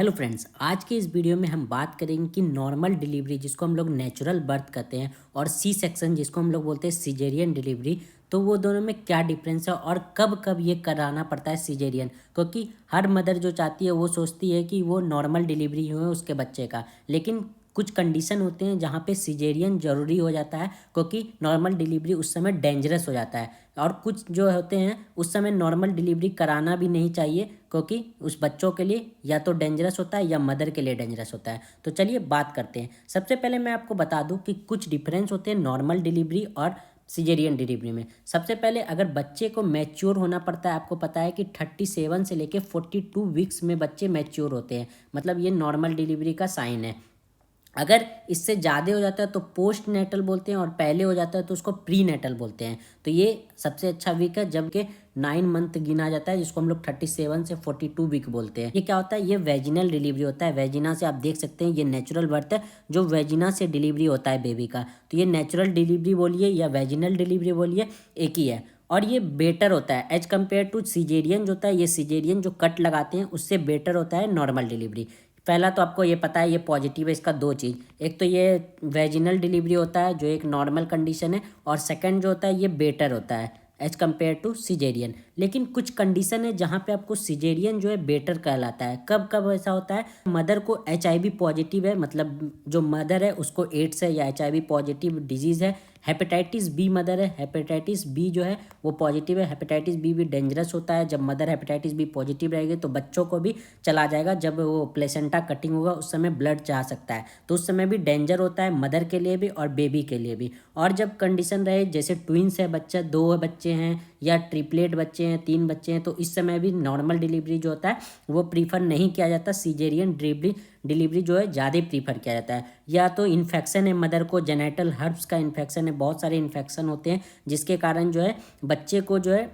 Hello friends, आज के इस वीडियो में हम बात करेंगे कि नॉर्मल डिलीवरी जिसको हम लोग नेचुरल बर्थ कहते हैं और सी सेक्शन जिसको हम लोग बोलते हैं सिजेरियन डिलीवरी। तो वो दोनों में क्या डिफरेंस है और कब कब ये कराना पड़ता है सिजेरियन, क्योंकि हर मदर जो चाहती है वो सोचती है कि वो नॉर्मल डिलीवरी हो उसके बच्चे का, लेकिन कुछ कंडीशन होते हैं जहाँ पे सिजेरियन ज़रूरी हो जाता है क्योंकि नॉर्मल डिलीवरी उस समय डेंजरस हो जाता है। और कुछ जो होते हैं उस समय नॉर्मल डिलीवरी कराना भी नहीं चाहिए क्योंकि उस बच्चों के लिए या तो डेंजरस होता है या मदर के लिए डेंजरस होता है। तो चलिए बात करते हैं। सबसे पहले मैं आपको बता दूं कि कुछ डिफरेंस होते हैं नॉर्मल डिलीवरी और सिजेरियन डिलीवरी में। सबसे पहले अगर बच्चे को मैच्योर होना पड़ता है, आपको पता है कि 37 से लेके 42 वीक्स में बच्चे मैच्योर होते हैं, मतलब ये नॉर्मल डिलीवरी का साइन है। अगर इससे ज़्यादा हो जाता है तो पोस्ट नेटल बोलते हैं और पहले हो जाता है तो उसको प्री नेटल बोलते हैं। तो ये सबसे अच्छा वीक है जबकि 9 मंथ गिना जाता है, जिसको हम लोग 37 से 42 वीक बोलते हैं। ये क्या होता है? ये वेजिनल डिलीवरी होता है। वेजिना से आप देख सकते हैं ये नेचुरल बर्थ है, जो वेजिना से डिलीवरी होता है बेबी का। तो ये नेचुरल डिलीवरी बोलिए या वेजिनल डिलीवरी बोलिए, एक ही है। और ये बेटर होता है एज कम्पेयर टू सिजेरियन जो होता है। ये सिजेरियन जो कट लगाते हैं उससे बेटर होता है नॉर्मल डिलीवरी। पहला तो आपको ये पता है, ये पॉजिटिव है इसका दो चीज़। एक तो ये वेजिनल डिलीवरी होता है जो एक नॉर्मल कंडीशन है, और सेकंड जो होता है ये बेटर होता है एज कम्पेयर टू सिजेरियन। लेकिन कुछ कंडीशन है जहाँ पे आपको सिजेरियन जो है बेटर कहलाता है। कब कब ऐसा होता है? मदर को HIV पॉजिटिव है, मतलब जो मदर है उसको एड्स है या HIV पॉजिटिव डिजीज़ है। हेपेटाइटिस बी मदर है, हेपेटाइटिस बी जो है वो पॉजिटिव है। हेपेटाइटिस बी भी डेंजरस होता है। जब मदर हेपेटाइटिस बी पॉजिटिव रहेगी तो बच्चों को भी चला जाएगा। जब वो प्लेसेंटा कटिंग होगा उस समय ब्लड जा सकता है, तो उस समय भी डेंजर होता है मदर के लिए भी और बेबी के लिए भी। और जब कंडीशन रहे जैसे ट्विंस है बच्चा, 2 बच्चे हैं या ट्रिपलेट बच्चे हैं, 3 बच्चे हैं, तो इस समय भी नॉर्मल डिलीवरी जो होता है वो प्रीफर नहीं किया जाता। सिजेरियन डिलीवरी जो है ज़्यादा प्रीफर किया जाता है। या तो इन्फेक्शन है मदर को, जेनेटल हर्ब्स का इन्फेक्शन है, बहुत सारे इन्फेक्शन होते हैं जिसके कारण जो है बच्चे को जो है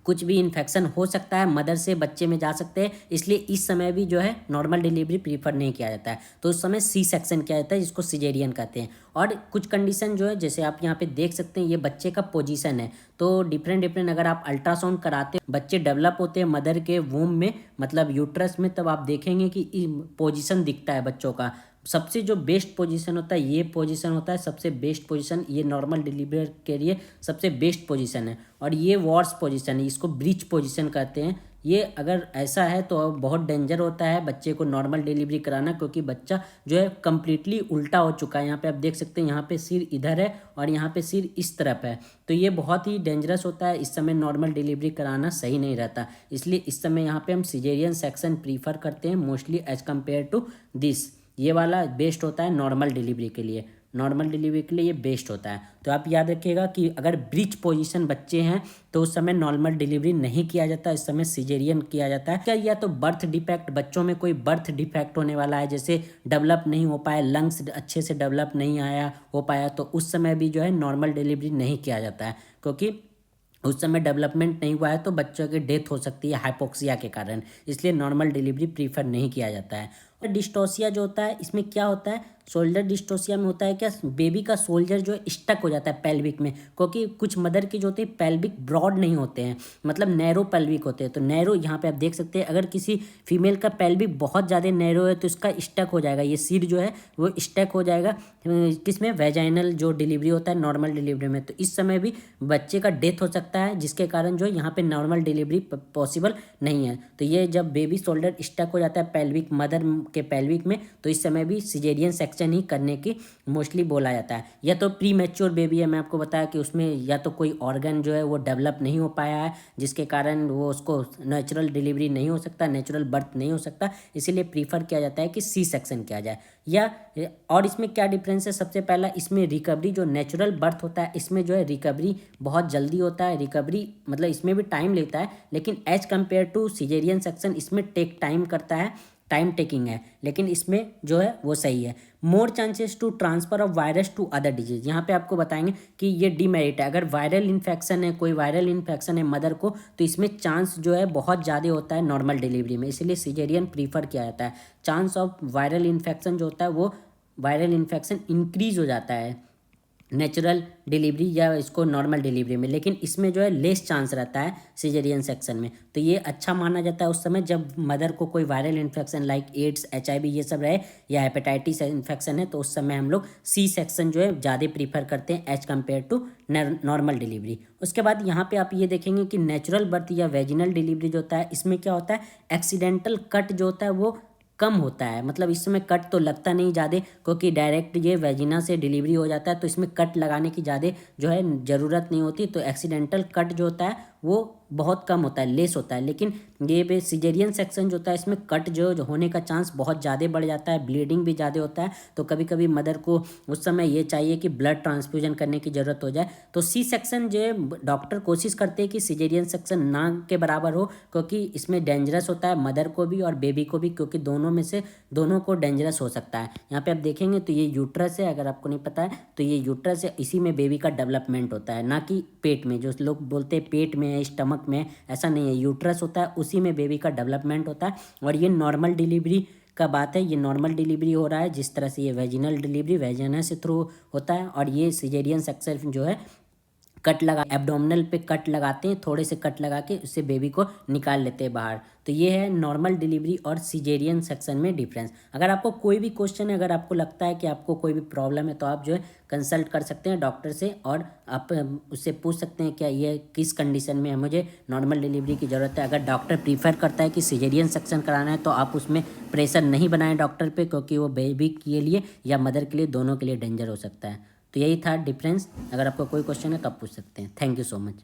कुछ भी इन्फेक्शन हो सकता है, मदर से बच्चे में जा सकते हैं। इसलिए इस समय भी जो है नॉर्मल डिलीवरी प्रीफर नहीं किया जाता है, तो उस समय सी सेक्शन किया जाता है जिसको सिजेरियन कहते हैं। और कुछ कंडीशन जो है जैसे आप यहाँ पे देख सकते हैं, ये बच्चे का पोजीशन है। तो डिफरेंट डिफरेंट अगर आप अल्ट्रासाउंड कराते हैं, बच्चे डेवलप होते हैं मदर के वूम में, मतलब यूट्रस में, तब आप देखेंगे कि पोजीशन दिखता है बच्चों का। सबसे जो बेस्ट पोजीशन होता है ये पोजीशन होता है, सबसे बेस्ट पोजीशन ये नॉर्मल डिलीवरी के लिए सबसे बेस्ट पोजीशन है। और ये वर्स्ट पोजीशन है, इसको ब्रीच पोजीशन कहते हैं। ये अगर ऐसा है तो बहुत डेंजर होता है बच्चे को नॉर्मल डिलीवरी कराना, क्योंकि बच्चा जो है कम्प्लीटली उल्टा हो चुका है। यहाँ पे आप देख सकते हैं, यहाँ पे सिर इधर है और यहाँ पे सिर इस तरफ है। तो ये बहुत ही डेंजरस होता है, इस समय नॉर्मल डिलीवरी कराना सही नहीं रहता। इसलिए इस समय यहाँ पे हम सिजेरियन सेक्शन प्रीफर करते हैं mostly as compared to this. ये वाला बेस्ट होता है नॉर्मल डिलीवरी के लिए, नॉर्मल डिलीवरी के लिए ये बेस्ट होता है। तो आप याद रखिएगा कि अगर ब्रीच पोजीशन बच्चे हैं तो उस समय नॉर्मल डिलीवरी नहीं किया जाता, इस समय सिजेरियन किया जाता है। क्या या तो बर्थ डिफेक्ट, बच्चों में कोई बर्थ डिफेक्ट होने वाला है, जैसे डेवलप नहीं हो पाया, लंग्स अच्छे से डेवलप नहीं हो पाया, तो उस समय भी जो है नॉर्मल डिलीवरी नहीं किया जाता है, क्योंकि उस समय डेवलपमेंट नहीं हुआ है तो बच्चों की डेथ हो सकती है हाइपोक्सिया के कारण। इसलिए नॉर्मल डिलीवरी प्रीफर नहीं किया जाता है। और डिस्टोसिया जो होता है इसमें क्या होता है? शोल्डर डिस्टोसिया में होता है क्या, बेबी का शोल्डर जो है स्टक हो जाता है पेल्विक में, क्योंकि कुछ मदर के जो होते हैं पेल्विक ब्रॉड नहीं होते हैं, मतलब नैरो पेल्विक होते हैं। तो नैरो यहाँ पे आप देख सकते हैं, अगर किसी फीमेल का पेल्विक बहुत ज़्यादा नैरो है तो इसका स्टक हो जाएगा, ये सिर जो है वो स्टक हो जाएगा। किसमें? वेजाइनल जो डिलीवरी होता है नॉर्मल डिलीवरी में। तो इस समय भी बच्चे का डेथ हो सकता है, जिसके कारण जो है यहाँ पे नॉर्मल डिलीवरी पॉसिबल नहीं है। तो ये जब बेबी शोल्डर स्टक हो जाता है पेल्विक, मदर के पेल्विक में, तो इस समय भी सिजेरियन सेक्शन ही करने की मोस्टली बोला जाता है। या तो प्री मैच्योर बेबी है, मैं आपको बताया कि उसमें या तो कोई ऑर्गन जो है वो डेवलप नहीं हो पाया है, जिसके कारण वो उसको नेचुरल डिलीवरी नहीं हो सकता, नेचुरल बर्थ नहीं हो सकता, इसीलिए प्रीफर किया जाता है कि सी सेक्शन किया जाए। या और इसमें क्या डिफरेंस है? सबसे पहला, इसमें रिकवरी, जो नेचुरल बर्थ होता है इसमें जो है रिकवरी बहुत जल्दी होता है। रिकवरी मतलब इसमें भी टाइम लेता है, लेकिन as compared to caesarean section इसमें टेक टाइम करता है, टाइम टेकिंग है, लेकिन इसमें जो है वो सही है। More chances to transfer of virus to other disease, यहाँ पे आपको बताएंगे कि ये डीमेरिट है। अगर वायरल इन्फेक्शन है, कोई वायरल इन्फेक्शन है मदर को, तो इसमें चांस जो है बहुत ज़्यादा होता है नॉर्मल डिलीवरी में, इसलिए सिजेरियन प्रीफर किया जाता है। चांस ऑफ वायरल इन्फेक्शन जो होता है वो वायरल इन्फेक्शन इंक्रीज हो जाता है नेचुरल डिलीवरी या इसको नॉर्मल डिलीवरी में, लेकिन इसमें जो है लेस चांस रहता है सिजेरियन सेक्शन में। तो ये अच्छा माना जाता है उस समय जब मदर को कोई viral infection like AIDS, HIV ये सब रहे या हेपेटाइटिस इन्फेक्शन है, तो उस समय हम लोग सी सेक्शन जो है ज़्यादा प्रीफर करते हैं as compared to normal delivery. उसके बाद यहाँ पे आप ये देखेंगे कि नेचुरल बर्थ या वेजिनल डिलीवरी जो होता है इसमें क्या होता है, एक्सीडेंटल कट जो होता है वो कम होता है। मतलब इसमें कट तो लगता नहीं ज़्यादा, क्योंकि डायरेक्ट ये वेजिना से डिलीवरी हो जाता है, तो इसमें कट लगाने की ज़्यादा जो है ज़रूरत नहीं होती। तो एक्सीडेंटल कट जो होता है वो बहुत कम होता है, लेस होता है। लेकिन ये पे सिजेरियन सेक्शन जो होता है इसमें कट जो होने का चांस बहुत ज़्यादा बढ़ जाता है, ब्लीडिंग भी ज़्यादा होता है। तो कभी कभी मदर को उस समय ये चाहिए कि ब्लड ट्रांसफ्यूजन करने की ज़रूरत हो जाए। तो सी सेक्शन जो है डॉक्टर कोशिश करते हैं कि सिजेरियन सेक्शन ना के बराबर हो, क्योंकि इसमें डेंजरस होता है मदर को भी और बेबी को भी, क्योंकि दोनों में से दोनों को डेंजरस हो सकता है। यहाँ पे आप देखेंगे तो ये यूट्रस है, अगर आपको नहीं पता है तो ये यूट्रस है, इसी में बेबी का डेवलपमेंट होता है, ना कि पेट में। जो लोग बोलते हैं पेट में है, स्टमक में, ऐसा नहीं है। यूट्रस होता है, उसी में बेबी का डेवलपमेंट होता है। और ये नॉर्मल डिलीवरी का बात है, ये नॉर्मल डिलीवरी हो रहा है जिस तरह से ये वेजिनल डिलीवरी वेजिना से थ्रू होता है। और ये सिजेरियन सेक्शन जो है कट लगा एब्डोमिनल पे कट लगाते हैं, थोड़े से कट लगा के उससे बेबी को निकाल लेते हैं बाहर। तो ये है नॉर्मल डिलीवरी और सिजेरियन सेक्शन में डिफरेंस। अगर आपको कोई भी क्वेश्चन है, अगर आपको लगता है कि आपको कोई भी प्रॉब्लम है, तो आप जो है कंसल्ट कर सकते हैं डॉक्टर से, और आप उससे पूछ सकते हैं क्या ये किस कंडीशन में है मुझे नॉर्मल डिलीवरी की ज़रूरत है। अगर डॉक्टर प्रीफर करता है कि सिजेरियन सेक्शन कराना है, तो आप उसमें प्रेशर नहीं बनाएं डॉक्टर पे, क्योंकि वो बेबी के लिए या मदर के लिए, दोनों के लिए डेंजर हो सकता है। तो यही था डिफरेंस। अगर आपको कोई क्वेश्चन है तो आप पूछ सकते हैं। Thank you so much.